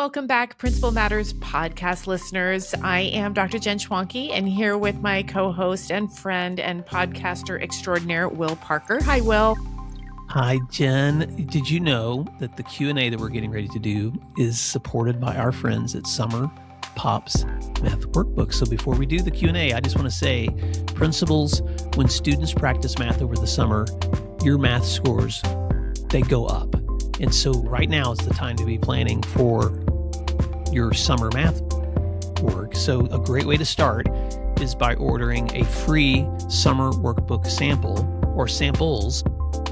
Welcome back, Principal Matters podcast listeners. I am Dr. Jen Schwanke, and here with my co-host and friend and podcaster extraordinaire, Will Parker. Hi, Will. Hi, Jen. Did you know that the Q&A that we're getting ready to do is supported by our friends at Summer Pop's Math Workbook? So before we do the Q&A, I just want to say, principals, when students practice math over the summer, your math scores, they go up. And so right now is the time to be planning for your summer math work. So a great way to start is by ordering a free summer workbook sample or samples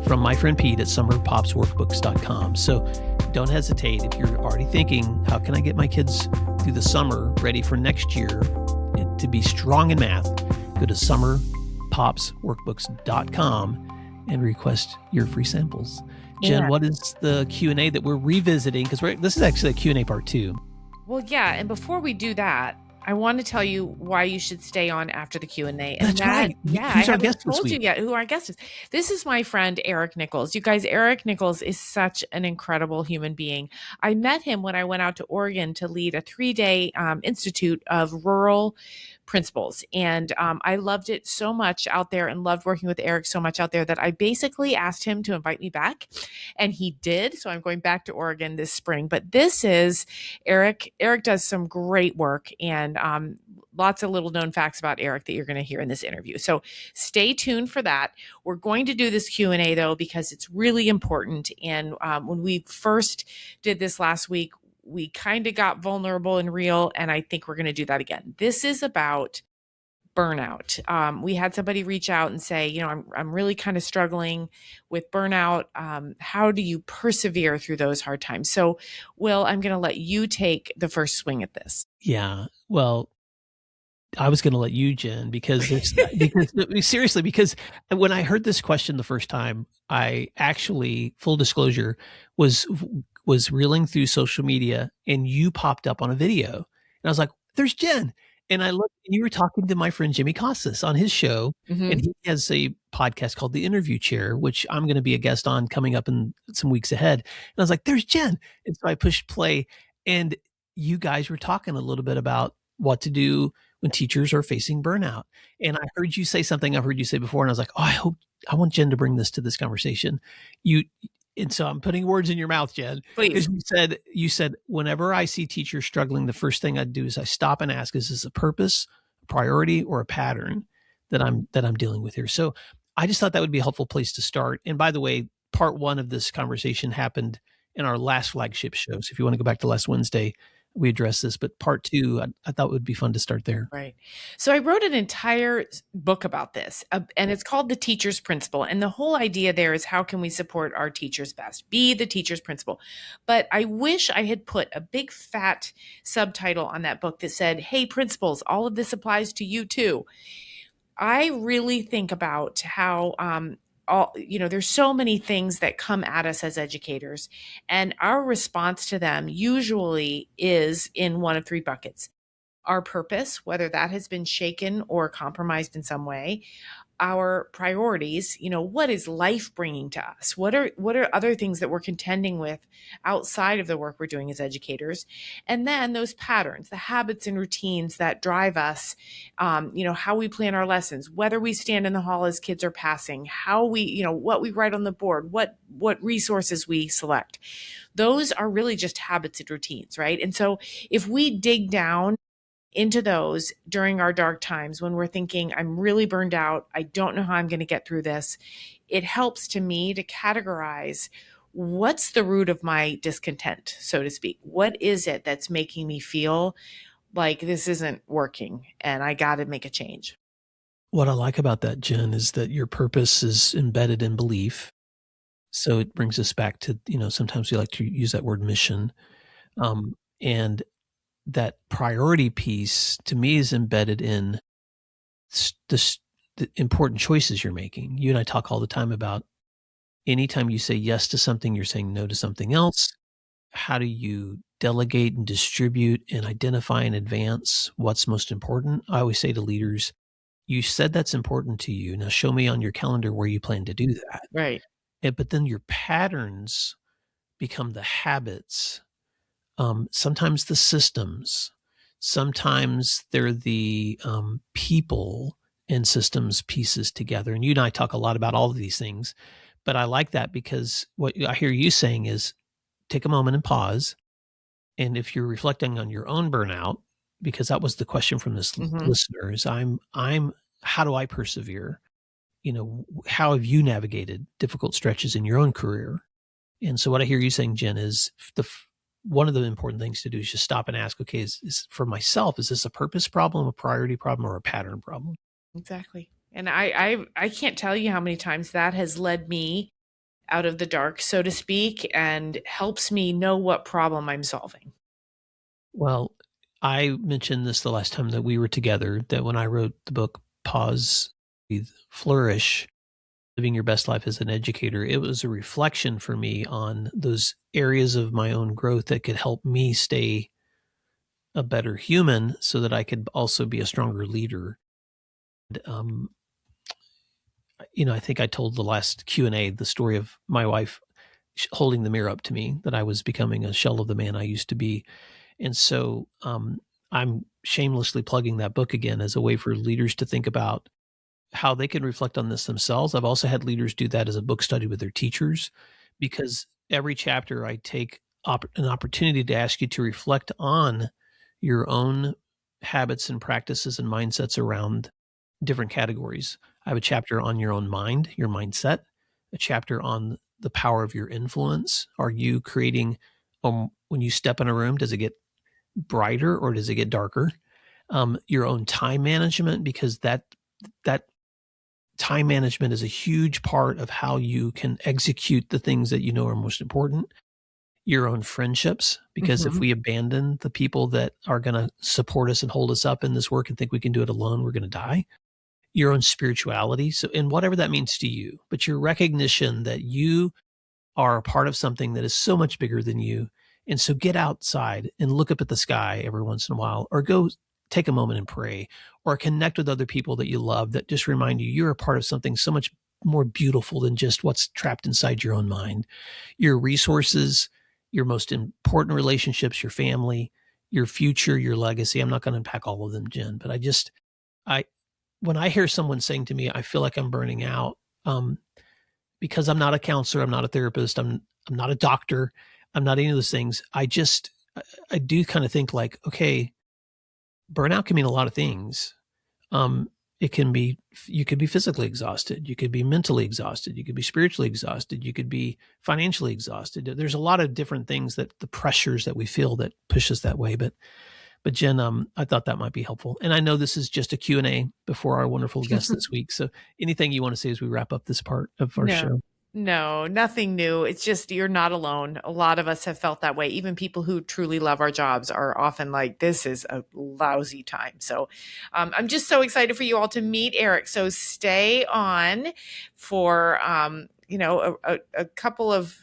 from my friend Pete at summerpopsworkbooks.com. So don't hesitate. If you're already thinking, how can I get my kids through the summer ready for next year to be strong in math, go to summerpopsworkbooks.com and request your free samples. Jen, what is the Q&A that we're revisiting? Because this is actually a Q&A part 2. Well, yeah. And before we do that, I want to tell you why you should stay on after the Q&A. And That's right. Yeah, Who's I our haven't guest this told you week? yet who our guest is. This is my friend, Eric Nichols. You guys, Eric Nichols is such an incredible human being. I met him when I went out to Oregon to lead a 3-day institute of rural principals. And I loved it so much out there and loved working with Eric so much out there that I basically asked him to invite me back. And he did. So I'm going back to Oregon this spring. But this is Eric. Eric does some great work and lots of little known facts about Eric that you're going to hear in this interview. So stay tuned for that. We're going to do this Q&A though, because it's really important. And when we first did this last week, we kind of got vulnerable and real. And I think we're going to do that again. This is about burnout. We had somebody reach out and say, I'm really kind of struggling with burnout. How do you persevere through those hard times? So, Will, I'm going to let you take the first swing at this. Yeah. Well, I was going to let you, Jen, because seriously, because when I heard this question the first time, I actually, full disclosure, was reeling through social media and you popped up on a video. And I was like, there's Jen. And I looked and you were talking to my friend Jimmy Costas on his show. Mm-hmm. And he has a podcast called The Interview Chair, which I'm going to be a guest on coming up in some weeks ahead. And I was like, there's Jen. And so I pushed play and you guys were talking a little bit about what to do when teachers are facing burnout. And I heard you say something I've heard you say before. And I was like, I want Jen to bring this to this conversation. And so I'm putting words in your mouth, Jen. Please. Because you said, whenever I see teachers struggling, the first thing I do is I stop and ask, is this a purpose, a priority, or a pattern that I'm dealing with here? So I just thought that would be a helpful place to start. And by the way, part 1 of this conversation happened in our last flagship show. So if you want to go back to last Wednesday, we addressed this, but part 2, I thought would be fun to start there. Right. So I wrote an entire book about this, and it's called The Teacher's Principle. And the whole idea there is how can we support our teachers best? Be the teacher's principal. But I wish I had put a big fat subtitle on that book that said, hey, principals, all of this applies to you too. I really think about how there's so many things that come at us as educators, and our response to them usually is in one of 3 buckets. Our purpose, whether that has been shaken or compromised in some way, our priorities, what is life bringing to us? What are other things that we're contending with outside of the work we're doing as educators? And then those patterns, the habits and routines that drive us, how we plan our lessons, whether we stand in the hall as kids are passing, how we, what we write on the board, what resources we select. Those are really just habits and routines, right? And so if we dig down into those during our dark times when we're thinking, I'm really burned out, I don't know how I'm going to get through this, it helps to me to categorize what's the root of my discontent, so to speak. What is it that's making me feel like this isn't working and I got to make a change? What I like about that, Jen, is that your purpose is embedded in belief. So it brings us back to, sometimes we like to use that word mission. And that priority piece to me is embedded in the important choices you're making. You and I talk all the time about anytime you say yes to something, you're saying no to something else. How do you delegate and distribute and identify in advance what's most important? I always say to leaders, you said that's important to you. Now show me on your calendar where you plan to do that. Right. But then your patterns become the habits Sometimes the systems, sometimes they're the people and systems pieces together. And you and I talk a lot about all of these things, but I like that because what I hear you saying is take a moment and pause. And if you're reflecting on your own burnout, because that was the question from this listener, is how do I persevere? How have you navigated difficult stretches in your own career? And so what I hear you saying, Jen, is one of the important things to do is just stop and ask, okay, is for myself, is this a purpose problem, a priority problem, or a pattern problem? Exactly. And I can't tell you how many times that has led me out of the dark, so to speak, and helps me know what problem I'm solving. Well, I mentioned this the last time that we were together, that when I wrote the book, Pause, Breathe, Flourish, Living Your Best Life as an Educator, it was a reflection for me on those areas of my own growth that could help me stay a better human so that I could also be a stronger leader. And, I think I told the last Q&A the story of my wife holding the mirror up to me, that I was becoming a shell of the man I used to be. And so I'm shamelessly plugging that book again as a way for leaders to think about how they can reflect on this themselves. I've also had leaders do that as a book study with their teachers, because every chapter I take an opportunity to ask you to reflect on your own habits and practices and mindsets around different categories. I have a chapter on your own mind, your mindset, a chapter on the power of your influence. Are you creating, when you step in a room, does it get brighter or does it get darker? Your own time management, because that time management is a huge part of how you can execute the things that you know are most important. Your own friendships, because if we abandon the people that are going to support us and hold us up in this work and think we can do it alone, we're going to die. Your own spirituality. So, and whatever that means to you, but your recognition that you are a part of something that is so much bigger than you. And so get outside and look up at the sky every once in a while, or go take a moment and pray, or connect with other people that you love that just remind you you're a part of something so much more beautiful than just what's trapped inside your own mind. Your resources, your most important relationships, your family, your future, your legacy. I'm not going to unpack all of them, Jen, but when I hear someone saying to me, I feel like I'm burning out, because I'm not a counselor, I'm not a therapist, I'm not a doctor, I'm not any of those things. I do kind of think like, okay, burnout can mean a lot of things. You could be physically exhausted, you could be mentally exhausted, you could be spiritually exhausted, you could be financially exhausted. There's a lot of different things, that the pressures that we feel that push us that way. But Jen, I thought that might be helpful. And I know this is just a Q&A before our wonderful guest this week. So anything you want to say as we wrap up this part of our show? No, nothing new. It's just you're not alone. A lot of us have felt that way. Even people who truly love our jobs are often like, this is a lousy time. So I'm just so excited for you all to meet Eric. So stay on for, a couple of,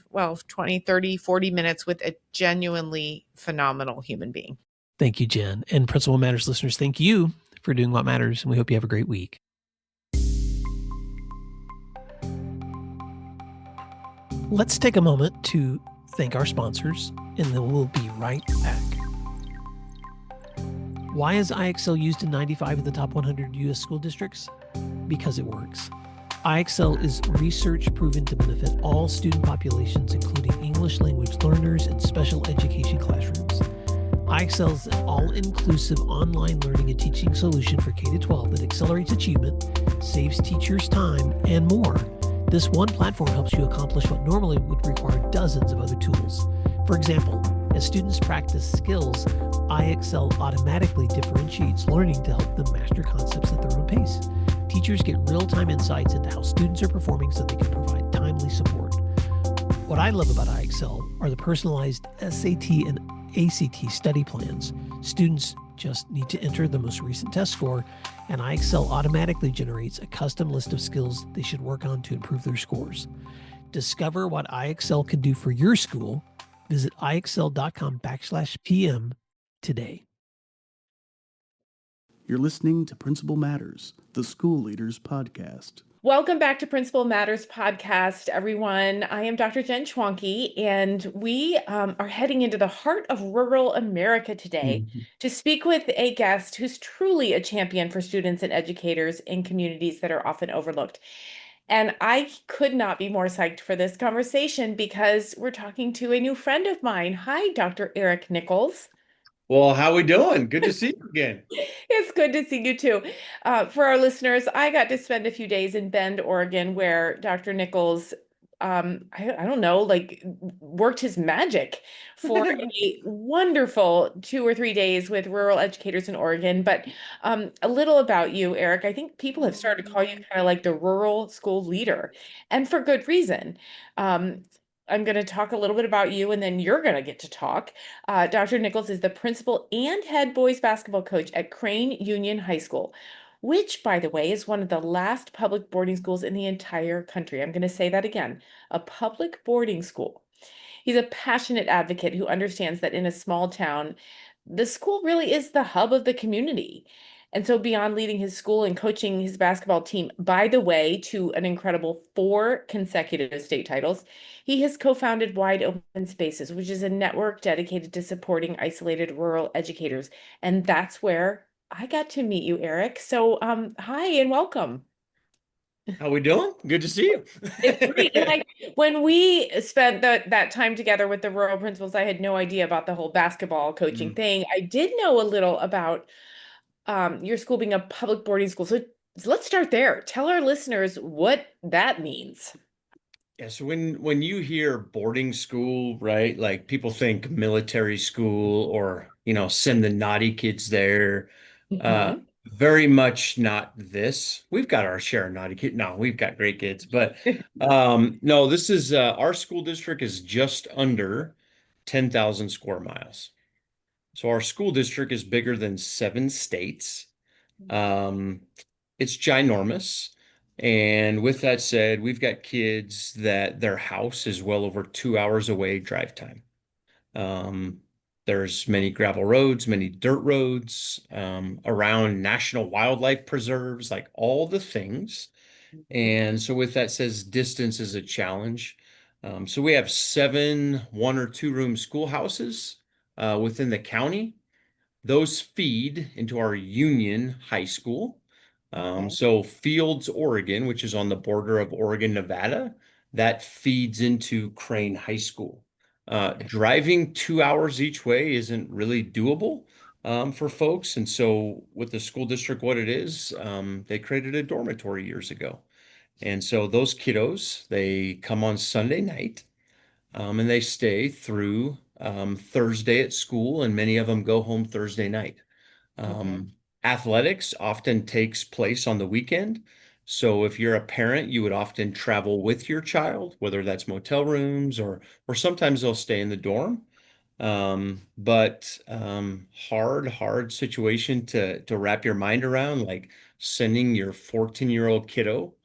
20, 30, 40 minutes with a genuinely phenomenal human being. Thank you, Jen. And Principal Matters listeners, thank you for doing what matters. And we hope you have a great week. Let's take a moment to thank our sponsors, and then we'll be right back. Why is IXL used in 95 of the top 100 U.S. school districts? Because it works. IXL is research proven to benefit all student populations, including English language learners and special education classrooms. IXL is an all-inclusive online learning and teaching solution for K-12 that accelerates achievement, saves teachers time, and more. This one platform helps you accomplish what normally would require dozens of other tools. For example, as students practice skills, IXL automatically differentiates learning to help them master concepts at their own pace. Teachers get real-time insights into how students are performing so they can provide timely support. What I love about IXL are the personalized SAT and ACT study plans. Students just need to enter the most recent test score, and IXL automatically generates a custom list of skills they should work on to improve their scores. Discover what IXL can do for your school. Visit IXL.com/PM today. You're listening to Principal Matters, the School Leaders Podcast. Welcome back to Principal Matters podcast, everyone. I am Dr. Jen Schwanke, and we are heading into the heart of rural America today Mhm. to speak with a guest who's truly a champion for students and educators in communities that are often overlooked. And I could not be more psyched for this conversation because we're talking to a new friend of mine. Hi, Dr. Eric Nichols. Well, how we doing? Good to see you again. It's good to see you too. For our listeners, I got to spend a few days in Bend, Oregon, where Dr. Nichols, I don't know, like worked his magic for a wonderful 2 or 3 days with rural educators in Oregon. But a little about you, Eric. I think people have started to call you kind of like the rural school leader, and for good reason. Um, I'm going to talk a little bit about you, and then you're going to get to talk. Dr. Nichols is the principal and head boys basketball coach at Crane Union High School, which, by the way, is one of the last public boarding schools in the entire country. I'm going to say that again, a public boarding school. He's a passionate advocate who understands that in a small town, the school really is the hub of the community. And so, beyond leading his school and coaching his basketball team, by the way, to an incredible 4 consecutive state titles, he has co founded Wide Open Spaces, which is a network dedicated to supporting isolated rural educators. And that's where I got to meet you, Eric. So, hi and welcome. How we doing? Good to see you. It's great. And like when we spent that time together with the rural principals, I had no idea about the whole basketball coaching Mm. thing. I did know a little about your school being a public boarding school. So let's start there. Tell our listeners what that means. Yeah, so when you hear boarding school, right? Like people think military school or, send the naughty kids there. Uh, Hmm. very much not this. We've got our share of naughty kids. No, we've got great kids, but no, this is our school district is just under 10,000 square miles. So our school district is bigger than 7 states. Um, it's ginormous. And with that said, we've got kids that their house is well over 2 hours away drive time. Um, there's many gravel roads, many dirt roads, around national wildlife preserves, like all the things. And so with that says distance is a challenge. So we have 7 1 or 2 room schoolhouses within the county. Those feed into our Union High School. Okay. So Fields, Oregon, which is on the border of Oregon, Nevada, that feeds into Crane High School. Driving 2 hours each way isn't really doable for folks. And so with the school district, what it is, they created a dormitory years ago. And so those kiddos, they come on Sunday night and they stay through Thursday at school, and many of them go home Thursday night. Okay. Um, Athletics often takes place on the weekend. So if you're a parent, you would often travel with your child, whether that's motel rooms or sometimes they'll stay in the dorm. But hard situation to wrap your mind around, like sending your 14-year-old kiddo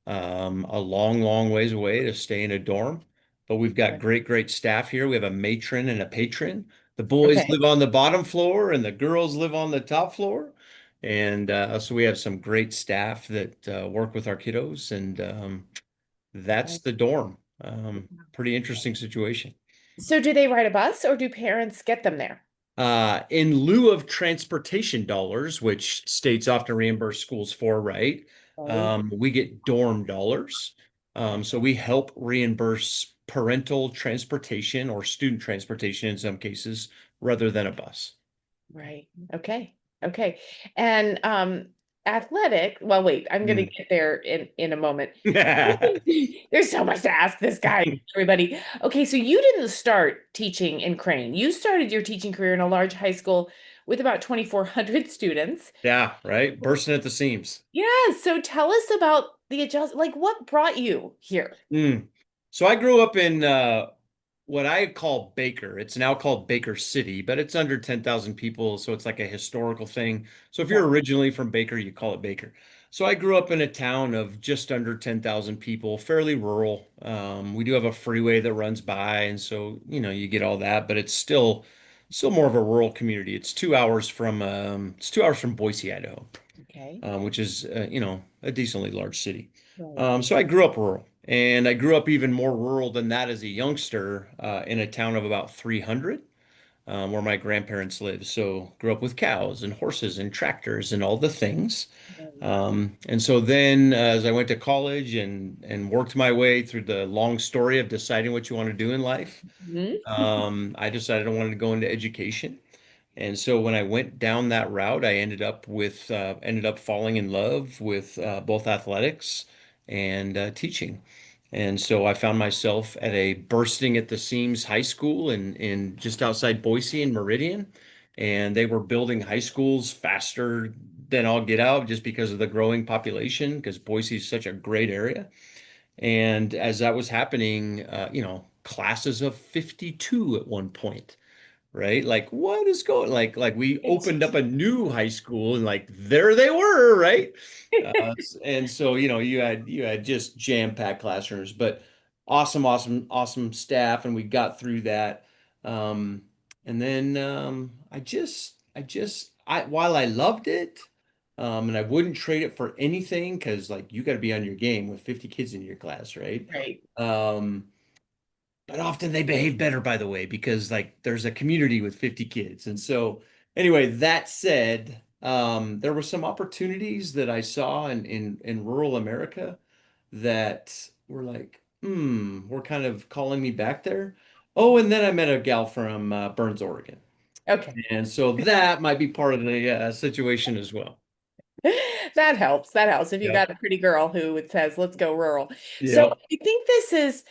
a long ways away to stay in a dorm. But we've got great staff here. We have a matron and a patron. The boys Okay. live on the bottom floor and the girls live on the top floor. And so we have some great staff that work with our kiddos, and that's the dorm. Pretty interesting situation. So do they ride a bus or do parents get them there? In lieu of transportation dollars, which states often reimburse schools for, right? Right. We get dorm dollars. So we help reimburse parental transportation or student transportation in some cases rather than a bus. Right. Okay. Okay. And athletic, well, wait, I'm gonna Mm. get there in a moment. There's so much to ask this guy, everybody. Okay, so you didn't start teaching in Crane. You started your teaching career in a large high school with about 2,400 students. Yeah, right. Bursting at the seams. Yeah, so tell us about the adjust, like what brought you here? Mm. So I grew up in what I call Baker. It's now called Baker City, but it's under 10,000 people, so it's like a historical thing. So if you're Okay. originally from Baker, you call it Baker. So I grew up in a town of just under 10,000 people, fairly rural. We do have a freeway that runs by, and so you get all that, but it's still more of a rural community. It's 2 hours from Boise, Idaho, Okay. which is a decently large city. Right. So I grew up rural, and I grew up even more rural than that as a youngster in a town of about 300, where my grandparents lived. So grew up with cows and horses and tractors and all the things. Right. And so then as I went to college and worked my way through the long story of deciding what you want to do in life, Mhm. I decided I wanted to go into education. And so when I went down that route, I ended up falling in love with both athletics and teaching. And so I found myself at a bursting at the seams high school in just outside Boise and Meridian. And they were building high schools faster than I'll get out just because of the growing population, because Boise is such a great area. And as that was happening, classes of 52 at one point, right? Like what is going like we opened up a new high school and like there they were, right? And so you had just jam-packed classrooms, but awesome staff, and we got through that. Um, and then I while I loved it, and I wouldn't trade it for anything because like you got to be on your game with 50 kids in your class, right? Right. Um, but often they behave better, by the way, because like there's a community with 50 kids. And so, anyway, that said, there were some opportunities that I saw in rural America that were like, we're kind of calling me back there. Oh, and then I met a gal from Burns, Oregon. Okay. And so that might be part of the situation as well. That helps. That helps if you Yep. got a pretty girl who it says, let's go rural. So Yep. I think this is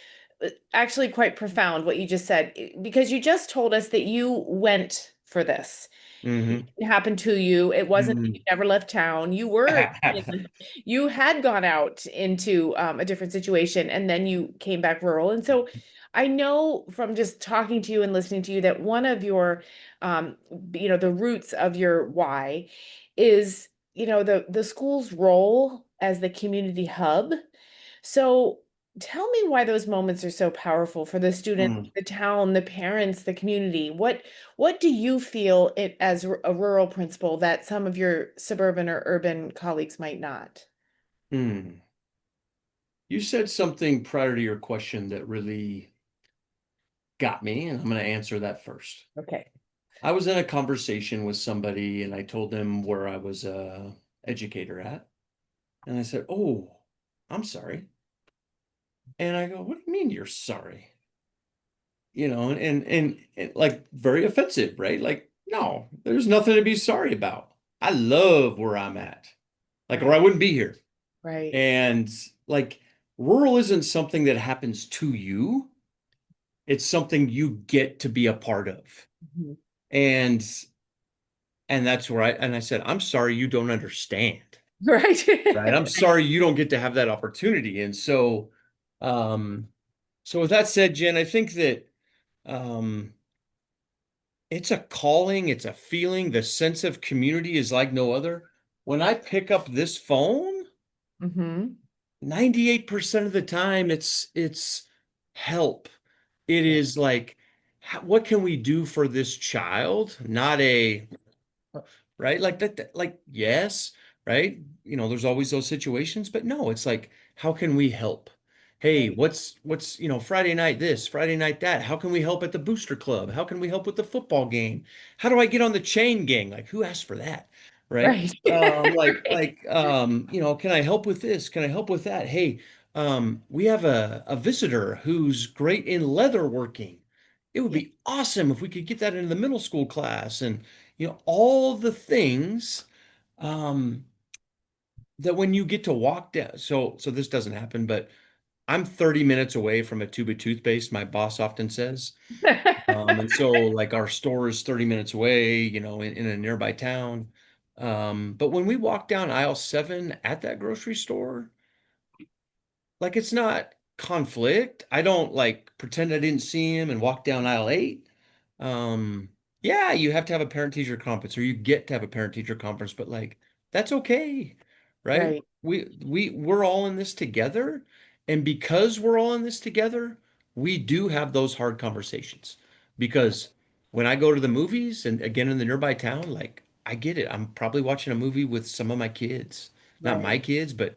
actually quite profound what you just said, because you just told us that you went for this. Hmm. It happened to you. It wasn't that you Mm. never left town. You had gone out into a different situation and then you came back rural. And so I know from just talking to you and listening to you that one of your, um, the roots of your why is, the school's role as the community hub. So tell me why those moments are so powerful for the students, Mm. the town, the parents, the community. What do you feel it as a rural principal that some of your suburban or urban colleagues might not? Mm. You said something prior to your question that really got me, and I'm going to answer that first. Okay. I was in a conversation with somebody, and I told them where I was a educator at, and I said, "Oh, I'm sorry." And I go, "What do you mean you're sorry?" And like very offensive, right? Like, no, there's nothing to be sorry about. I love where I'm at, like, or Right. I wouldn't be here. Right. And like, rural isn't something that happens to you. It's something you get to be a part of. Mhm. And that's where I said, I'm sorry you don't understand. Right. Right. I'm sorry you don't get to have that opportunity. And so um so with that said, Jen, I think that um it's a calling, it's a feeling, the sense of community is like no other. When I pick up this phone, Hmm. 98% of the time it's help. It Yeah. is like, what can we do for this child? Not a right? Like like, yes, right? There's always those situations, but no, it's like, how can we help? Hey, Right. what's Friday night this, Friday night that? How can we help at the booster club? How can we help with the football game? How do I get on the chain gang? Like, who asked for that? Right? Right. Right. Can I help with this? Can I help with that? Hey, we have a visitor who's great in leather working. It would Yeah. be awesome if we could get that into the middle school class. And all the things um, that when you get to walk down. So this doesn't happen, but I'm 30 minutes away from a tube of toothpaste, my boss often says. And so like our store is 30 minutes away, in a nearby town. But when we walk down aisle 7 at that grocery store, like it's not conflict. I don't like pretend I didn't see him and walk down aisle 8. Um, yeah, you have to have a parent teacher conference or you get to have a parent teacher conference, but like that's okay, right? Right. We're all in this together, and because we're all in this together, we do have those hard conversations because when I go to the movies and again in the nearby town, like I get it. I'm probably watching a movie with some of my kids, not Right, my kids, but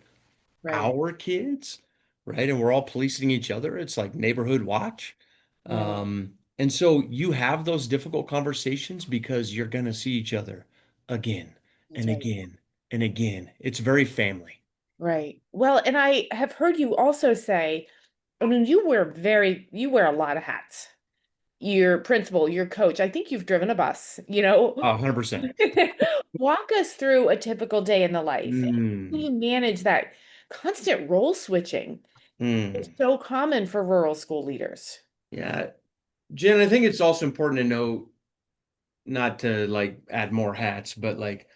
right, our kids, right? And we're all policing each other. It's like neighborhood watch. right. And so you have those difficult conversations because you're going to see each other again That's and right. again and again. It's very family. Right. Well, and I have heard you also say, I mean, you wear a lot of hats. You're principal, you're coach. I think you've driven a bus, you know. 100%. Walk us through a typical day in the life. How do Mm, you manage that constant role switching? It's mm. so common for rural school leaders. Yeah. Jen, I think it's also important to note, not to like add more hats, but like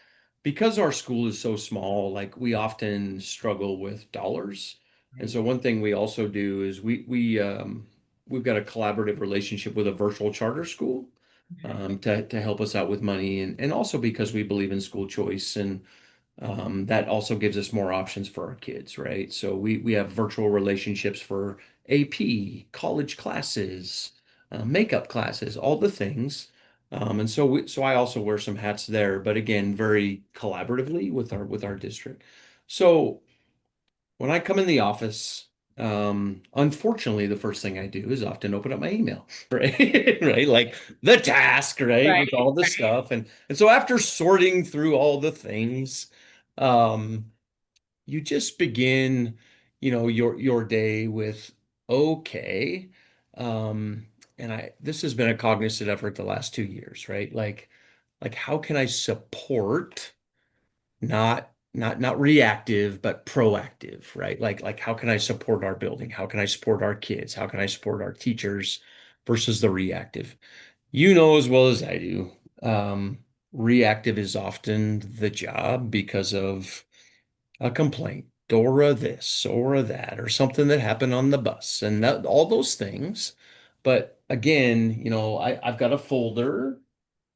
because our school is so small, like we often struggle with dollars. And Right. so one thing we also do is we've got a collaborative relationship with a virtual charter school Okay. to help us out with money and also because we believe in school choice and that also gives us more options for our kids, right? So we have virtual relationships for AP, college classes, makeup classes, all the things. And so so I also wear some hats there, but again, very collaboratively with our district. So when I come in the office, unfortunately, the first thing I do is often open up my email, right? Right, like the task, right, Right. with all the stuff, and so after sorting through all the things, um, you just begin, your day with okay, um, and I this has been a cognizant effort the last 2 years, right? Like how can I support? Not reactive, but proactive, right? Like how can I support our building? How can I support our kids? How can I support our teachers versus the reactive? You know as well as I do, reactive is often the job because of a complaint or a this or a that or something that happened on the bus and that all those things. But again, I've got a folder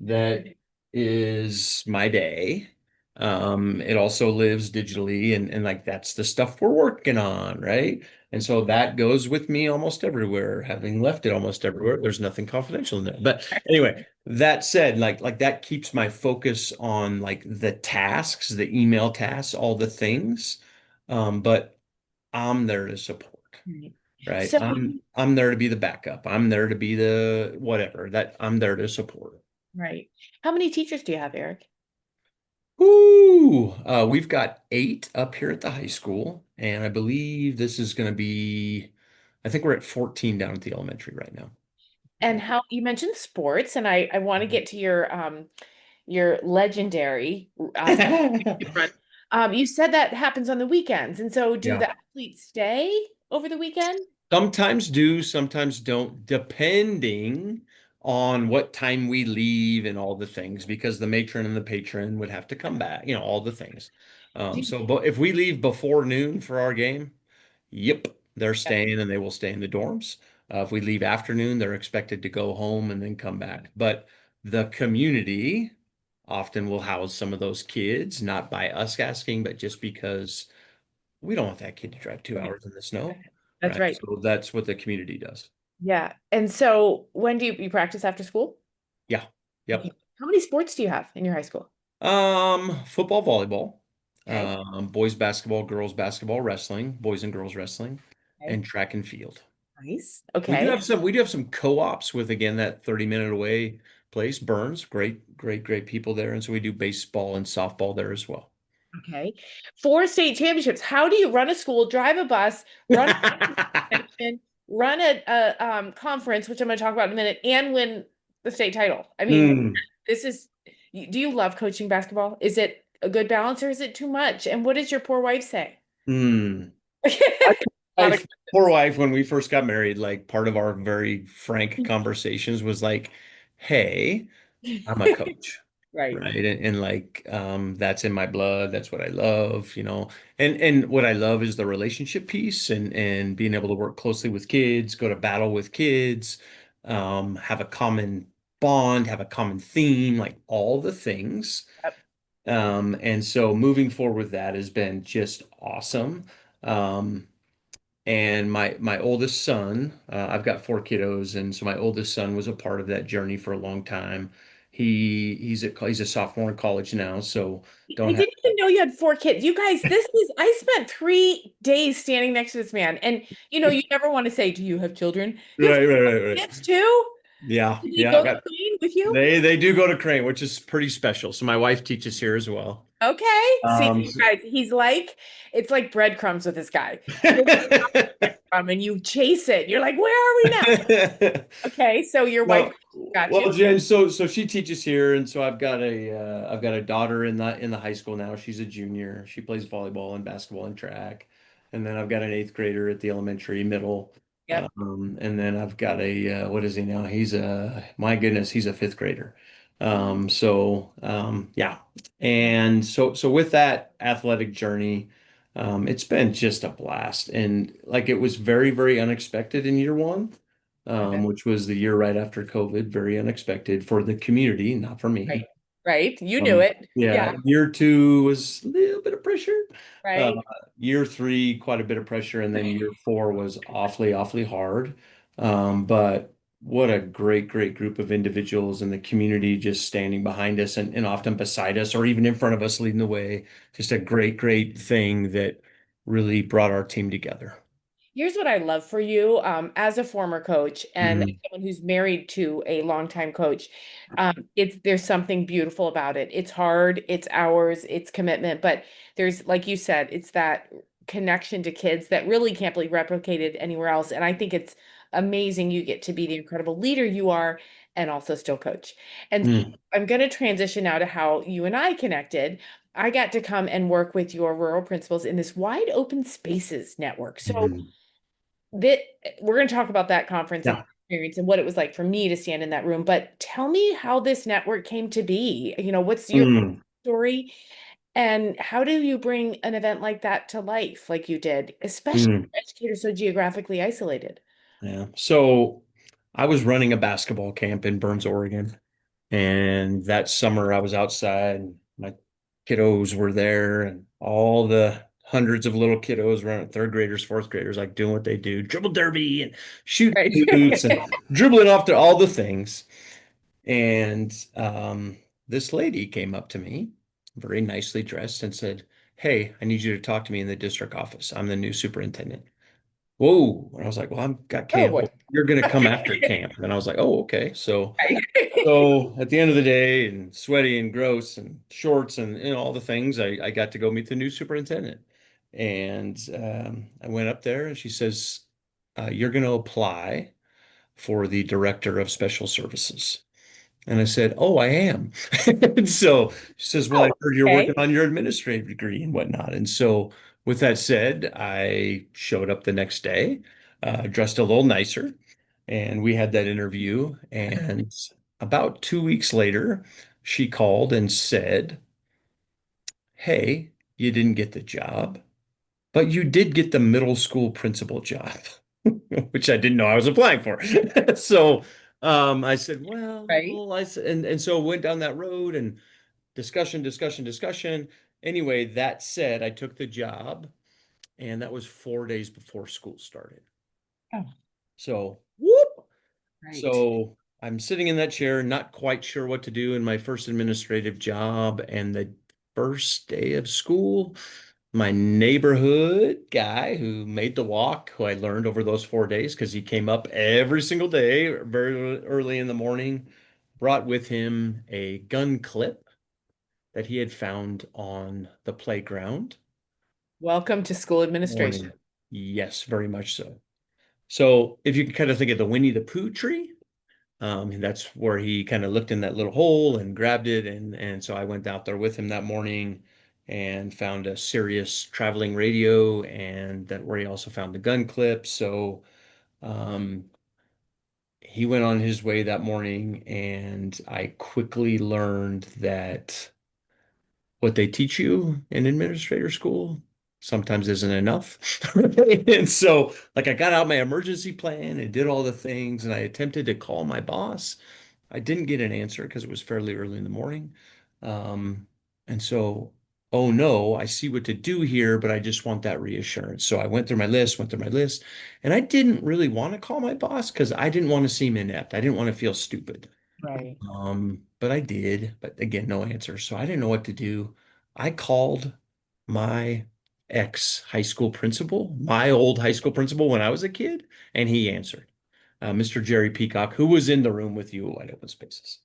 that is my day. It also lives digitally and like that's the stuff we're working on, right? And so that goes with me almost everywhere, having left it almost everywhere. There's nothing confidential in there. But anyway, that said, like that keeps my focus on like the tasks, the email tasks, all the things. But I'm there to support, Right. right? So, I'm there to be the backup. I'm there to be the whatever that I'm there to support. right. How many teachers do you have, Eric? Ooh, we've got 8 up here at the high school, and I believe this is going to be, I think we're at 14 down at the elementary right now. And how you mentioned sports, and I want to get to your legendary run. You said that happens on the weekends, and so do Yeah. the athletes stay over the weekend? Sometimes do, sometimes don't, depending on what time we leave and all the things, because the matron and the patron would have to come back, all the things. Do- So, but if we leave before noon for our game, yep, they're yeah, staying and they will stay in the dorms. If we leave afternoon, they're expected to go home and then come back. But the community often will house some of those kids, not by us asking, but just because we don't want that kid to drive 2 hours in the snow, That's right? right. So that's what the community does. Yeah. And so when do you practice after school? Yeah. Okay. Yep. How many sports do you have in your high school? Football, volleyball, Okay. boys basketball, girls basketball, wrestling, boys and girls wrestling, Okay. and track and field. Nice. We do Okay. have some co-ops with again that 30-minute away place, Burns. Great, great, great people there. And so we do baseball and softball there as well. Okay. 4 state championships. How do you run a school, drive a bus, run a convention, run a conference, which I'm going to talk about in a minute, and win the state title? I mean, Hmm. this is, do you love coaching basketball? Is it a good balance or is it too much? And what does your poor wife say? Hmm. I, Not a- poor wife, when we first got married, like part of our very frank conversations was like, hey, I'm a coach. Right. Right. And like that's in my blood. That's what I love, And what I love is the relationship piece and being able to work closely with kids, go to battle with kids, have a common bond, have a common theme, like all the things. Yep. And so moving forward with that has been just awesome. Um, And my oldest son, I've got four kiddos, and so my oldest son was a part of that journey for a long time. He's a sophomore in college now, so I don't have. didn't even know you had four kids. You guys, I spent 3 days standing next to this man. And, you never want to say, do you have children? You have Right, right, right, right. kids too? Yeah, Did he yeah. I go to got Spain with you? they do go to Crane, which is pretty special. So my wife teaches here as well. Okay. See, Um, you guys, it's like breadcrumbs with this guy. You're and you chase it. You're like, where are we now? Okay. So your wife No, got well, you. Jen, so she teaches here, and so I've got a daughter in the high school now. She's a junior. She plays volleyball and basketball and track, and then I've got an eighth grader at the elementary middle, Yep. and then I've got a what is he now? He's a my goodness, he's a fifth grader. Yeah, and so with that athletic journey, it's been just a blast, and like it was very very unexpected in year one, I bet. which was the year right after COVID, very unexpected for the community, not for Right. me. Right. You knew it. Yeah, Yeah. year two was a little bit of pressure. Uh, Right. Year three, quite a bit of pressure, and then year four was awfully, awfully hard. But what a great, great group of individuals in the community just standing behind us and often beside us or even in front of us leading the way. Just a great, great thing that really brought our team together. Here's what I love for you, as a former coach and Mhm. someone who's married to a longtime coach. There's something beautiful about it. It's hard, it's hours, it's commitment, but there's, like you said, it's that connection to kids that really can't be replicated anywhere else. And I think it's amazing you get to be the incredible leader you are and also still coach. And Mm, I'm going to transition now to how you and I connected. I got to come and work with your rural principals in this wide open spaces network. So mm. that we're going to talk about that conference and Yeah. experience and what it was like for me to stand in that room. But tell me how this network came to be. What's your Mm, story and how do you bring an event like that to life like you did, especially mm. for educators so geographically isolated? Yeah. So I was running a basketball camp in Burns, Oregon. And that summer I was outside, and my kiddos were there, and all the hundreds of little kiddos around third graders, fourth graders, like doing what they do, dribble derby and shoot Right. hoops and dribbling off to all the things. And this lady came up to me, very nicely dressed, and said, "Hey, I need you to talk to me in the district office. I'm the new superintendent." Whoa. And I was like, well, I've got Oh camp. boy. Well, you're going to come after camp. And I was like, oh, okay. So, Right. so at the end of the day, and sweaty and gross and shorts and all the things, I got to go meet the new superintendent. And I went up there and she says, you're going to apply for the director of special services. And I said, oh, I am. And so she says, well, I Oh, heard you're working okay. on your administrative degree and whatnot. And so with that said, I showed up the next day, dressed a little nicer, and we had that interview. And about 2 weeks later, she called and said, hey, you didn't get the job, but you did get the middle school principal job, which I didn't know I was applying for. So I said, Right. well, I said, and so went down that road and discussion, discussion, discussion. Anyway, that said, I took the job, and that was 4 days before school started. Oh, So, whoop. right. So I'm sitting in that chair, not quite sure what to do in my first administrative job. And the first day of school, my neighborhood guy who made the walk, who I learned over those 4 days because he came up every single day, very early in the morning, brought with him a gun clip that he had found on the playground. Welcome to school administration. Morning. Yes, very much so. So if you can kind of think of the Winnie the Pooh tree, and that's where he kind of looked in that little hole and grabbed it. And so I went out there with him that morning and found a Sirius traveling radio, and that where he also found the gun clip. So um, he went on his way that morning, and I quickly learned that what they teach you in administrator school sometimes isn't enough. And so, like, I got out my emergency plan and did all the things, and I attempted to call my boss. I didn't get an answer because it was fairly early in the morning. Um, and so oh no, I see what to do here, but I just want that reassurance. So I went through my list, and I didn't really want to call my boss because I didn't want to seem inept. I didn't want to feel stupid. Right. But I did, but again, no answer. So I didn't know what to do. I called my ex high school principal, my old high school principal when I was a kid, and he answered, Mr. Jerry Peacock, who was in the room with you at Wide Open Spaces.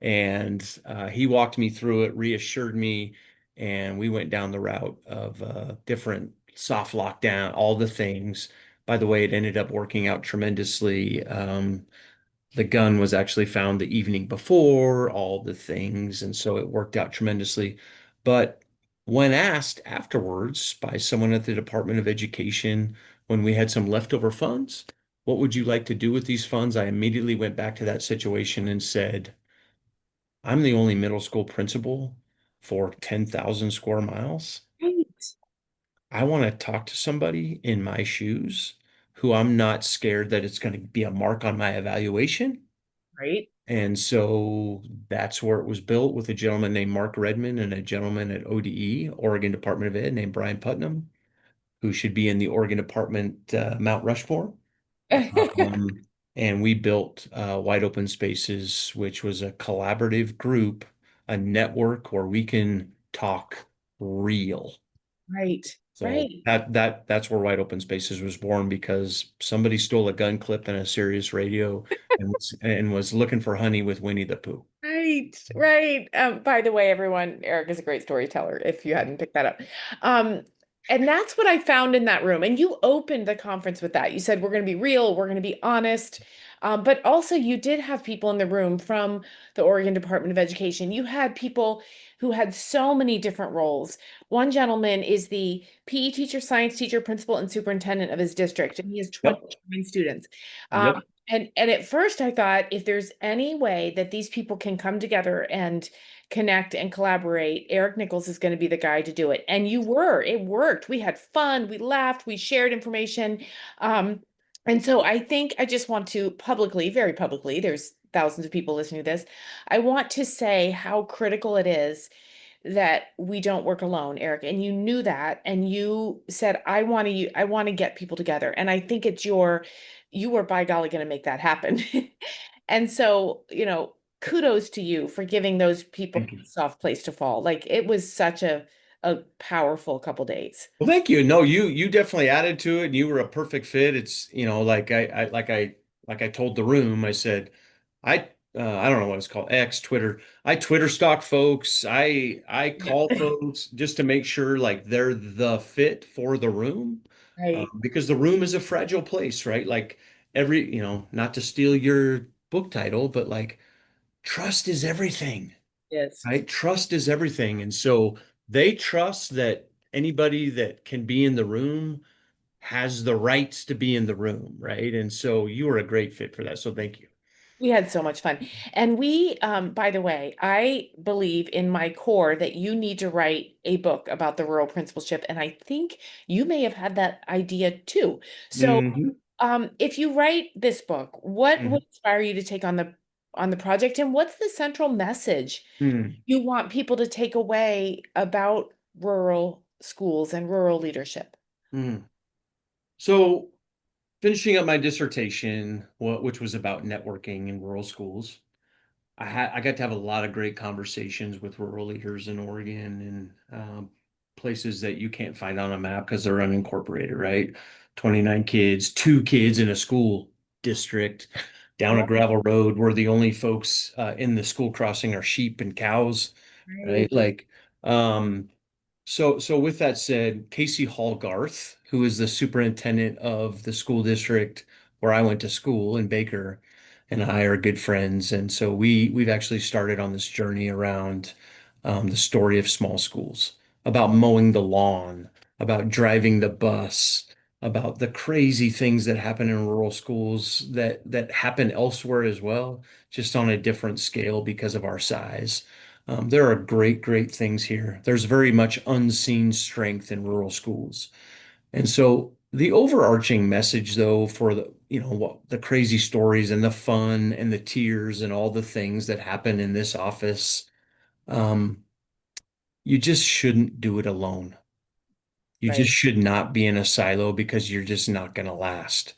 And he walked me through it, reassured me, and we went down the route of different soft lockdown, all the things. By the way, it ended up working out tremendously. The gun was actually found the evening before, all the things, and so it worked out tremendously. But when asked afterwards by someone at the Department of Education, when we had some leftover funds, what would you like to do with these funds? I immediately went back to that situation and said, I'm the only middle school principal for 10,000 square miles. Right. I want to talk to somebody in my shoes who I'm not scared that it's going to be a mark on my evaluation. Right. And so that's where it was built with a gentleman named Mark Redmond and a gentleman at ODE, Oregon Department of Ed, named Brian Putnam, who should be in the Oregon Department Mount Rushmore. Um, and we built Wide Open Spaces, which was a collaborative group, a network where we can talk real. Right. So Right. that's where Wide Open Spaces was born because somebody stole a gun clip and a Sirius radio and was looking for honey with Winnie the Pooh. Right, right. By the way, everyone, Eric is a great storyteller, if you hadn't picked that up. Um, and that's what I found in that room. And you opened the conference with that. You said, we're going to be real, we're going to be honest. But also, you did have people in the room from the Oregon Department of Education. You had people who had so many different roles. One gentleman is the PE teacher, science teacher, principal, and superintendent of his district, and he has Yep. 29 students. Um, Yep. and at first I thought if there's any way that these people can come together and connect and collaborate, Eric Nichols is going to be the guy to do it. And you were, it worked. We had fun, we laughed, we shared information. Um, and so I think I just want to publicly, very publicly, there's thousands of people listening to this. I want to say how critical it is that we don't work alone, Eric. And you knew that. And you said, I want to get people together. And I think you were by golly going to make that happen. And so, kudos to you for giving those people Thank you. a soft place to fall. Like it was such a powerful couple days. Well, thank you. No, you definitely added to it and you were a perfect fit. It's, like I told the room, I said, I don't know what it's called, X, Twitter. I Twitter stalk folks. I Yeah. call folks just to make sure like they're the fit for the room. Right. Because the room is a fragile place, right? Like not to steal your book title, but like trust is everything. Yes. Right? Trust is everything. And so they trust that anybody that can be in the room has the rights to be in the room, right? And so you were a great fit for that. So thank you. We had so much fun. And by the way, I believe in my core that you need to write a book about the rural principalship. And I think you may have had that idea too. So, Hmm. if you write this book, what Hmm. would inspire you to take on the project? And what's the central message Hmm. you want people to take away about rural schools and rural leadership? Hmm. So finishing up my dissertation, which was about networking in rural schools, I got to have a lot of great conversations with rural leaders in Oregon and places that you can't find on a map because they're unincorporated, right? 29 kids, two kids in a school district down a gravel road. We're the only folks in the school crossing are sheep and cows, right? Right. Like, um, so with that said, Casey Hallgarth, who is the superintendent of the school district where I went to school in Baker, and I are good friends. And so we've actually started on this journey around the story of small schools, about mowing the lawn, about driving the bus, about the crazy things that happen in rural schools that happen elsewhere as well, just on a different scale because of our size. There are great things here. There's very much unseen strength in rural schools. And so the overarching message, though, for what the crazy stories and the fun and the tears and all the things that happen in this office, um, you just shouldn't do it alone. You just Right. should not be in a silo because you're just not going to last.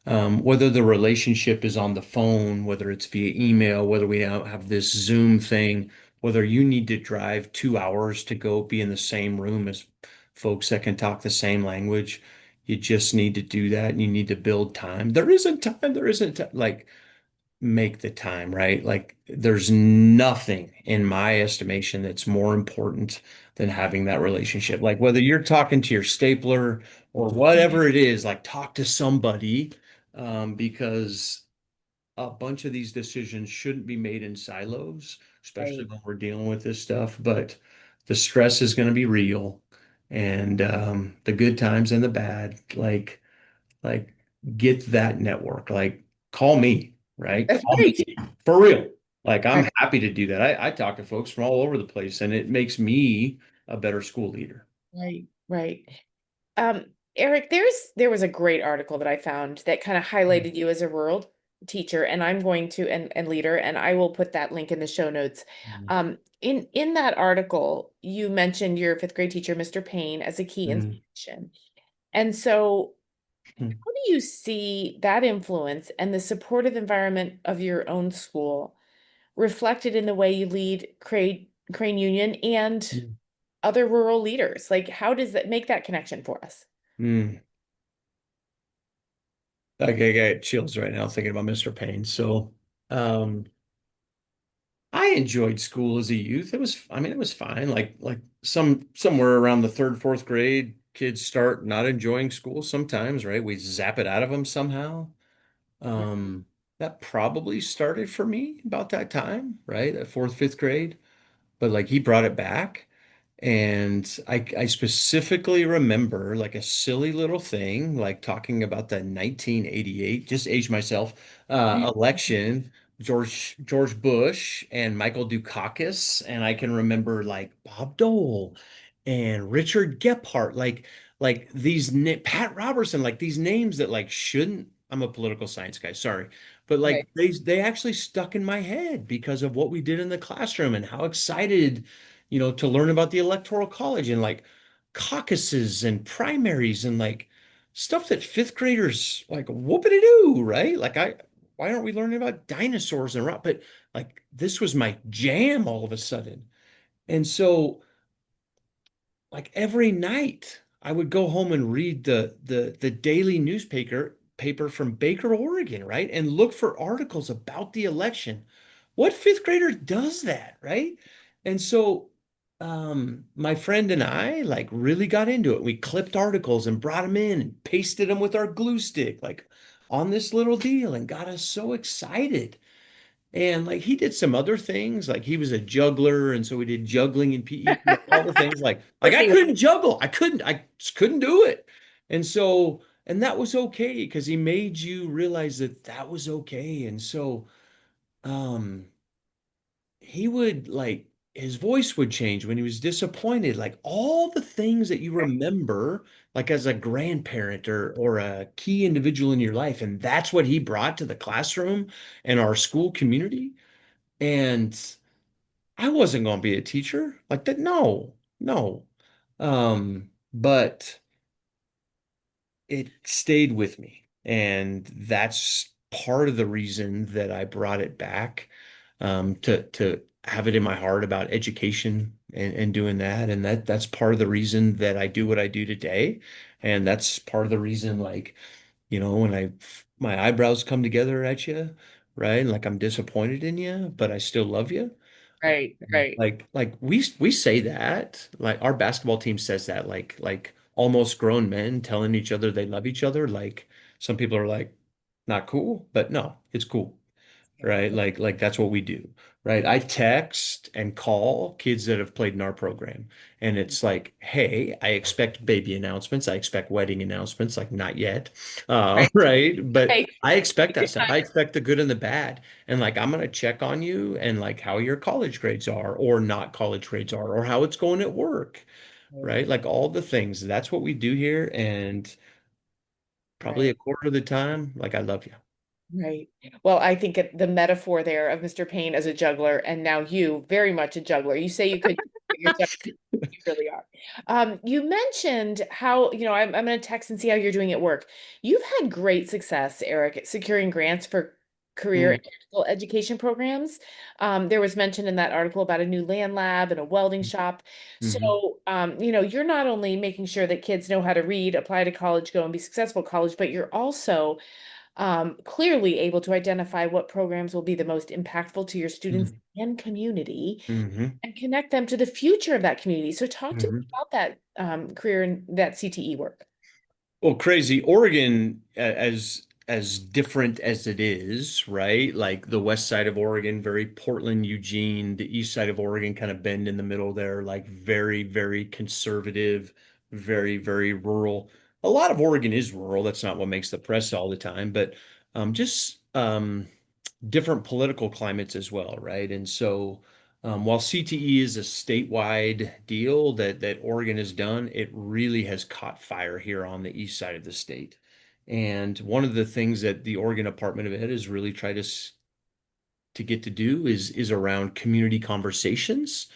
Whether the relationship is on the phone, whether it's via email, whether we now have this Zoom thing, whether you need to drive 2 hours to go be in the same room as folks that can talk the same language, you just need to do that and you need to build time. There isn't time. There isn't time. Like, make the time, right? Like there's nothing in my estimation that's more important than having that relationship. Like whether you're talking to your stapler or whatever it is, like talk to somebody, because a bunch of these decisions shouldn't be made in silos, especially Right. when we're dealing with this stuff. But the stress is going to be real, and the good times and the bad. Like get that network. Like call me, right? That's Call right. me for real. Like Right. I'm happy to do that. I talk to folks from all over the place and it makes me a better school leader. Right. Right. Um, Eric, there was a great article that I found that kind of Mm, highlighted you as a rural teacher, and I'm going to and leader, and I will put that link in the show notes. mm, In that article, you mentioned your fifth grade teacher, Mr. Payne, as a key mm, inspiration. And so, mm, how do you see that influence and the supportive environment of your own school reflected in the way you lead Crane Union and mm, other rural leaders? Like, how does that make that connection for us? mm. Like I got chills right now thinking about Mr. Payne. So, um, I enjoyed school as a youth. I mean, it was fine. Like somewhere around the third, fourth grade, kids start not enjoying school sometimes, right? We zap it out of them somehow. Um, that probably started for me about that time, right? At fourth, fifth grade. But like he brought it back. And I specifically remember like a silly little thing, like talking about the 1988, just age myself, election, George Bush and Michael Dukakis. And I can remember like Bob Dole and Richard Gephardt, like Pat Robertson, like these names that like shouldn't. I'm a political science guy, sorry. But Right. like they actually stuck in my head because of what we did in the classroom and how excited to learn about the Electoral College and like caucuses and primaries and like stuff that fifth graders like whoopity doo, right? Why aren't we learning about dinosaurs and rock? But like this was my jam all of a sudden. And so like every night I would go home and read the daily paper from Baker, Oregon, right? And look for articles about the election. What fifth grader does that, right? And so my friend and I like really got into it. We clipped articles and brought them in and pasted them with our glue stick, like on this little deal, and got us so excited. And like he did some other things, like he was a juggler, and so we did juggling in PE, all the things like Of like course I he was. couldn't juggle. I just couldn't do it. And so and that was okay because he made you realize that that was okay. And so um he would like his voice would change when he was disappointed, like all the things that you remember like as a grandparent or a key individual in your life. And that's what he brought to the classroom and our school community. And I wasn't going to be a teacher like that. No, no. But it stayed with me. And that's part of the reason that I brought it back, to have it in my heart about education and doing that. And that's part of the reason that I do what I do today. And that's part of the reason, like, when my eyebrows come together at you, right? And like I'm disappointed in you, but I still love you. Right, right, Like we say that, like our basketball team says that, like almost grown men telling each other they love each other. Like some people are like, not cool, but no, it's cool, right? Like that's what we do, right? I text and call kids that have played in our program, and it's like, hey, I expect baby announcements, I expect wedding announcements, like not yet, right, right? But right. I expect that Good stuff. time. I expect the good and the bad, and like I'm gonna check on you and like how your college grades are, or not college grades are, or how it's going at work, Right, right? Like all the things. That's what we do here, and probably a right, quarter of the time, like I love you. right. Well, I think the metaphor there of Mr. Payne as a juggler and now you very much a juggler. You say you could You're so- you really are. You mentioned how, I'm going to text and see how you're doing at work. You've had great success, Eric, at securing grants for career Mm, and technical education programs. There was mention in that article about a new land lab and a welding shop. mhm, So, you're not only making sure that kids know how to read, apply to college, go and be successful at college, but you're also clearly able to identify what programs will be the most impactful to your students mhm, and community mhm, and connect them to the future of that community. So talk to me mhm. about that career and that CTE work. Well, crazy. Oregon, as different as it is, right? Like the west side of Oregon, very Portland, Eugene, the east side of Oregon, kind of bend in the middle there, like very, very conservative, very, very rural. A lot of Oregon is rural. That's not what makes the press all the time, but just different political climates as well, right? And so, while CTE is a statewide deal that Oregon has done, it really has caught fire here on the east side of the state. And one of the things that the Oregon Department of Ed has really tried to get to do is around community conversations,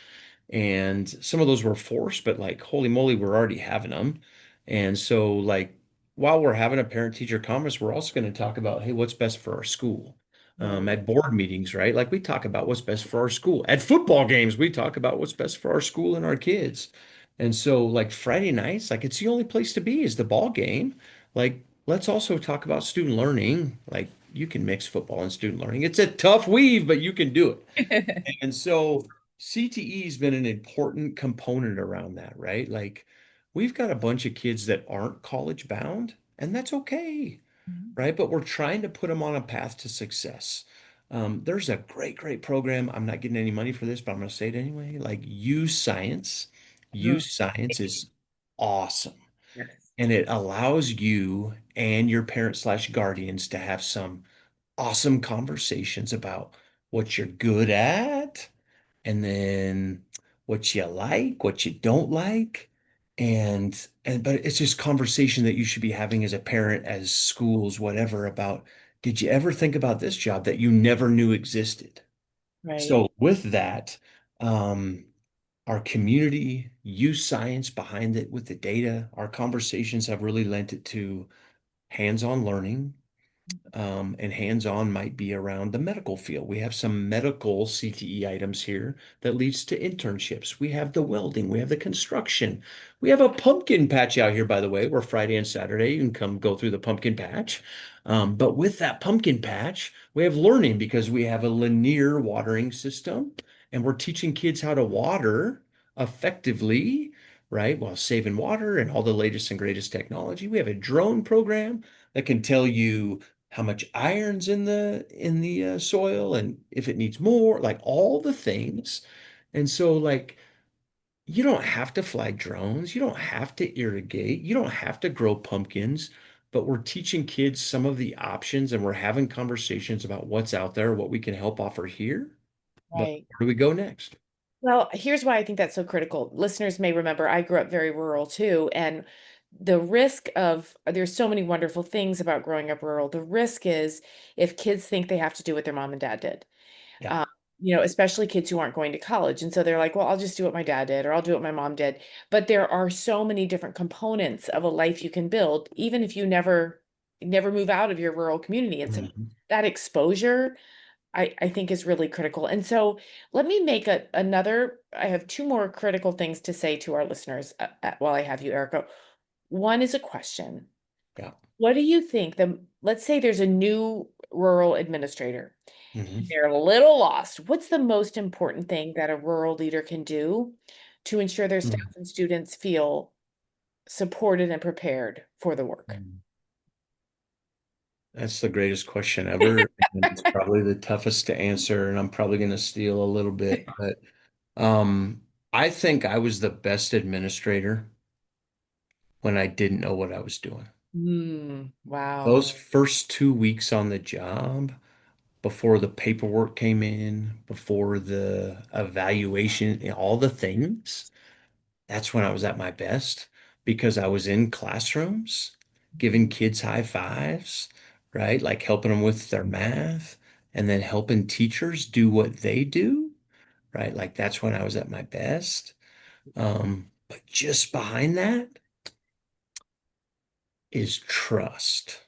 and some of those were forced, but like, holy moly, we're already having them. And so, like, while we're having a parent-teacher conference, we're also going to talk about, hey, what's best for our school? Mm, At board meetings, right? Like, we talk about what's best for our school. At football games, we talk about what's best for our school and our kids. And so, like, Friday nights, like, it's the only place to be is the ball game. Like, let's also talk about student learning. Like, you can mix football and student learning. It's a tough weave, but you can do it. And so CTE has been an important component around that, right? Like we've got a bunch of kids that aren't college bound, and that's okay, right? But we're trying to put them on a path to success. There's a great, great program. I'm not getting any money for this, but I'm going to say it anyway. Like Use Science. mm, Use Science is awesome. yes. And it allows you and your parents slash guardians to have some awesome conversations about what you're good at and then what you like, what you don't like. And but it's just conversation that you should be having as a parent, as schools, whatever, about did you ever think about this job that you never knew existed? Right. So with that, um, our community use science behind it with the data. Our conversations have really lent it to hands-on learning, and hands-on might be around the medical field. We have some medical CTE items here that leads to internships. We have the welding, we have the construction. We have a pumpkin patch out here, by the way, where Friday and Saturday you can come go through the pumpkin patch. But with that pumpkin patch, we have learning because we have a linear watering system and we're teaching kids how to water effectively, right? While saving water and all the latest and greatest technology. We have a drone program that can tell you how much iron's in the soil and if it needs more, like all the things. And so like you don't have to fly drones, you don't have to irrigate, you don't have to grow pumpkins, but we're teaching kids some of the options and we're having conversations about what's out there, what we can help offer here. But Right. where do we go next? Well, here's why I think that's so critical. Listeners may remember I grew up very rural too, and the risk of there's so many wonderful things about growing up rural. The risk is if kids think they have to do what their mom and dad did. Yeah. Um, especially kids who aren't going to college. And so they're like, well, I'll just do what my dad did, or I'll do what my mom did. But there are so many different components of a life you can build, even if you never move out of your rural community. And so Mhm. that exposure, I think is really critical. And so let me make I have two more critical things to say to our listeners while I have you, Erica. One is a question. Yeah. What do you think let's say there's a new rural administrator. Mhm. They're a little lost. What's the most important thing that a rural leader can do to ensure their staff Mhm. and students feel supported and prepared for the work? Mhm. That's the greatest question ever, and it's probably the toughest to answer, and I'm probably going to steal a little bit, but um, I think I was the best administrator when I didn't know what I was doing. Wow. Those first 2 weeks on the job, before the paperwork came in, before the evaluation, all the things, that's when I was at my best because I was in classrooms giving kids high fives, right? Like helping them with their math and then helping teachers do what they do, right? Like that's when I was at my best. But just behind that is trust.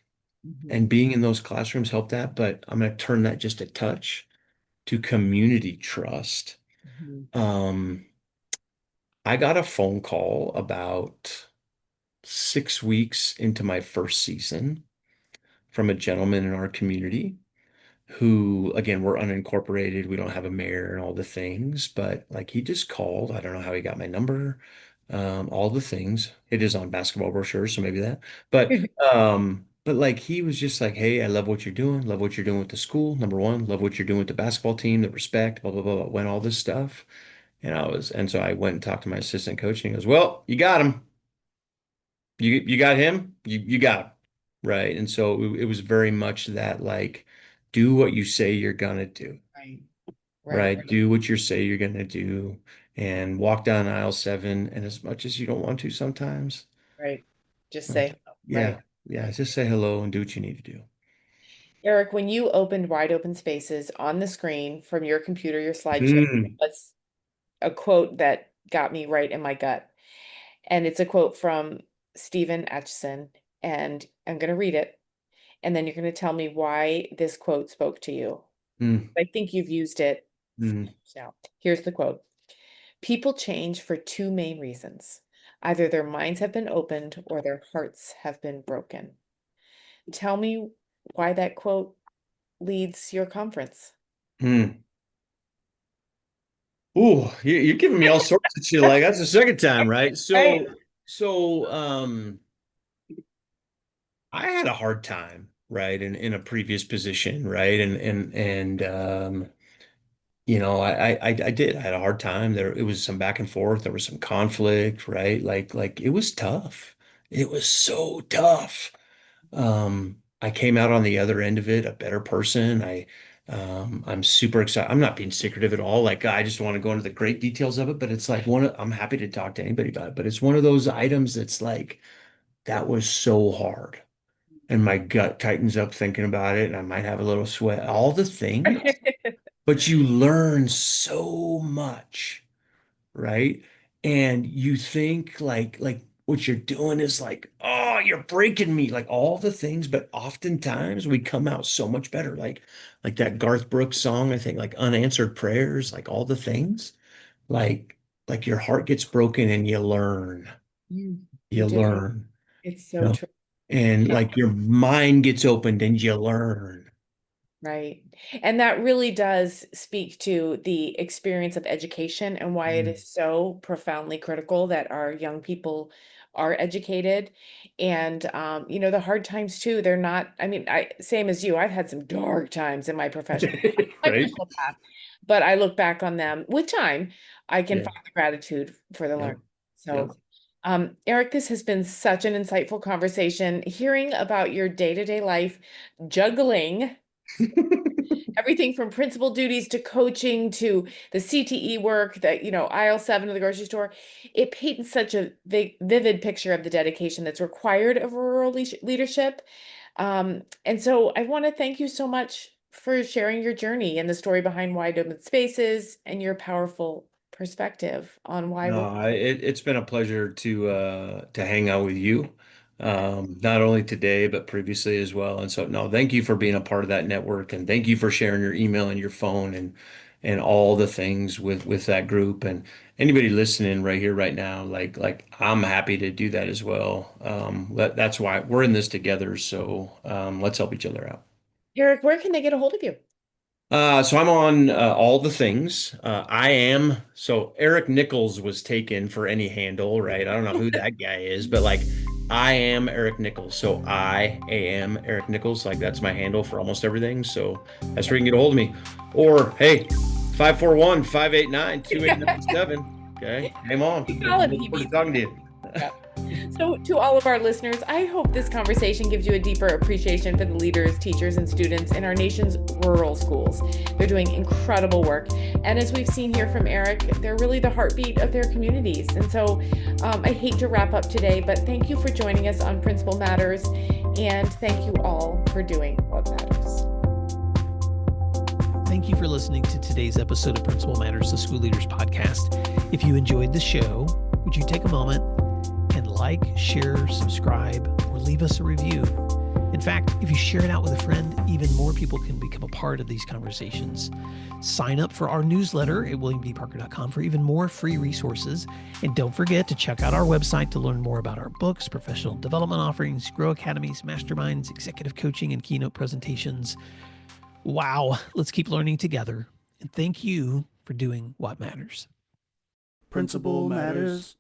Mhm. And being in those classrooms helped that, but I'm going to turn that just a touch to community trust. Mhm. Um, I got a phone call about 6 weeks into my first season from a gentleman in our community who, again, we're unincorporated. We don't have a mayor and all the things, but like he just called. I don't know how he got my number, all the things. It is on basketball brochures, so maybe that. But like he was just like, hey, I love what you're doing. Love what you're doing with the school. Number one, love what you're doing with the basketball team, the respect, blah, blah, blah, blah, went all this stuff. And so I went and talked to my assistant coach and he goes, well, you got him. You got him. You got him. Right. And so it was very much that like, do what you say you're gonna do. Right. Right. Right. Do what you say you're gonna do and walk down aisle 7. And as much as you don't want to sometimes, Right. Just like, say, right. yeah, yeah, just say hello and do what you need to do. Eric, when you opened Wide Open Spaces on the screen from your computer, your slideshow, Mm, was a quote that got me right in my gut. And it's a quote from Stephen Aitchison, and I'm going to read it. And then you're going to tell me why this quote spoke to you. mm, I think you've used it mm, now. Here's the quote. People change for two main reasons. Either their minds have been opened or their hearts have been broken. Tell me why that quote leads your conference. mm. Ooh, you're giving me all sorts of shit. Like that's the second time, right? Right. So I had a hard time, right, in a previous position, right? I did. I had a hard time. It was some back and forth. There was some conflict, right? Like it was tough. It was so tough. I came out on the other end of it a better person. I'm super excited. I'm not being secretive at all. Like I just want to go into the great details of it, but it's like I'm happy to talk to anybody about it. But it's one of those items that's like that was so hard. And my gut tightens up thinking about it, and I might have a little sweat, all the things, but you learn so much, right? And you think like what you're doing is like, oh, you're breaking me, like all the things, but oftentimes we come out so much better. Like that Garth Brooks song, I think, like unanswered prayers, like all the things, like like your heart gets broken and you learn. You You do. learn, It's you so know, true. and like your mind gets opened and you learn. Right. And that really does speak to the experience of education and why it Mm. is so profoundly critical that our young people are educated. And the hard times too, they're not, I mean, same as you, I've had some dark times in my Right? personal path, but I look back on them with time, I can Yeah. find the gratitude for the learning. Yep. So Yep. Eric, this has been such an insightful conversation. Hearing about your day-to-day life, juggling everything from principal duties to coaching to the CTE work that, aisle 7 of the grocery store, it paints such a vivid picture of the dedication that's required of rural leadership. And so I want to thank you so much for sharing your journey and the story behind Wide Open Spaces and your powerful perspective on why we're. No, it's been a pleasure to hang out with you, not only today but previously as well. And so, no, thank you for being a part of that network, and thank you for sharing your email and your phone and all the things with that group. And anybody listening right here, right now, like I'm happy to do that as well. That's why we're in this together. So let's help each other out. Eric, where can they get a hold of you? So I'm on all the things. So Eric Nichols was taken for any handle, right? I don't know who that guy is, but like I am Eric Nichols. So I am Eric Nichols. Like that's my handle for almost everything. So that's where you can get a hold of me. Or hey, 541-589-2897. Okay. Name on. You call Look him, he forward to beats talking to you. it. So, to all of our listeners, I hope this conversation gives you a deeper appreciation for the leaders, teachers, and students in our nation's rural schools. They're doing incredible work. And as we've seen here from Eric, they're really the heartbeat of their communities. And so I hate to wrap up today, but thank you for joining us on Principal Matters. And thank you all for doing what matters. Thank you for listening to today's episode of Principal Matters, the School Leaders Podcast. If you enjoyed the show, would you take a moment and like, share, subscribe, or leave us a review? In fact, if you share it out with a friend, even more people can become a part of these conversations. Sign up for our newsletter at williambparker.com for even more free resources. And don't forget to check out our website to learn more about our books, professional development offerings, Grow Academies, masterminds, executive coaching, and keynote presentations. Wow, let's keep learning together. And thank you for doing what matters. Principal Matters.